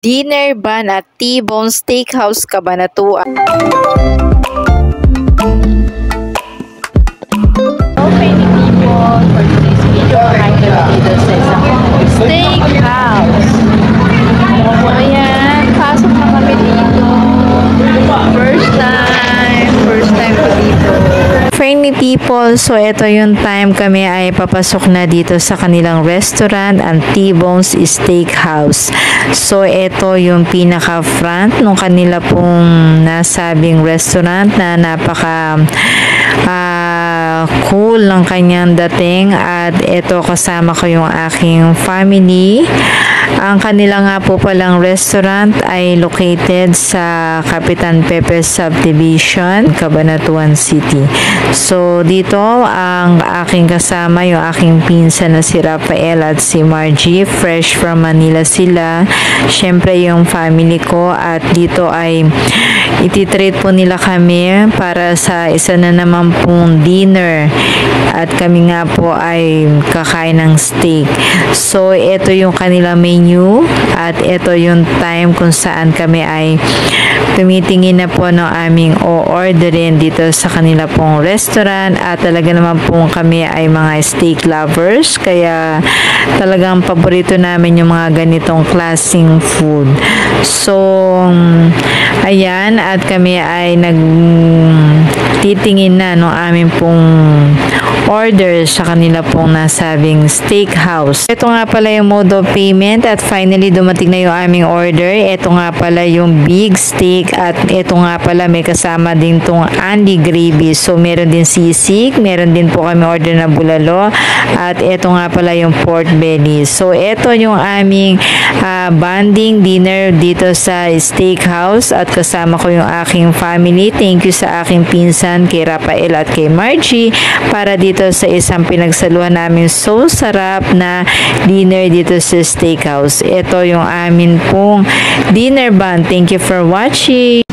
Dinner ban at T-Bone Steakhouse, Cabanatuan. So many people for today's video. I'm gonna dito sa isang steakhouse. So ayan, pasok na kami dito. First time ko dito. Friendly people, so ito yung time kami ay papasok na dito sa kanilang restaurant, ang T-Bones Steakhouse. So ito yung pinaka front nung kanila pong nasabing restaurant na napaka cool ng kanyang dating, at ito kasama ko yung aking family. Ang kanila nga po palang restaurant ay located sa Kapitan Pepe Subdivision, Cabanatuan City. So dito ang aking kasama, yung aking pinsan na si Rafael at si Margie, fresh from Manila sila. Syempre yung family ko, at dito ay ititreat po nila kami para sa isa na naman pong dinner, at kami nga po ay kakain ng steak. So ito yung kanilang menu, at ito yung time kung saan kami ay tumitingin na po ng aming o-orderin dito sa kanila pong restaurant. At talaga naman po kami ay mga steak lovers, kaya talagang paborito namin yung mga ganitong klaseng food. So ayan, at kami ay nagtitingin na ng aming pong order sa kanila pong nasabing steakhouse. Ito nga pala yung mode of payment, at finally dumating na yung aming order. Ito nga pala yung big steak, at ito nga pala may kasama din tong Andy gravy. So meron din sisig, meron din po kami order na bulalo, at ito nga pala yung pork belly. So ito yung aming bonding dinner dito sa steakhouse, at kasama ko yung aking family. Thank you sa aking pinsan, kay Rafael at kay Margie, para dito sa isang pinagsaluhan namin so sarap na dinner dito sa steakhouse. Ito yung amin pong dinner ban. Thank you for watching.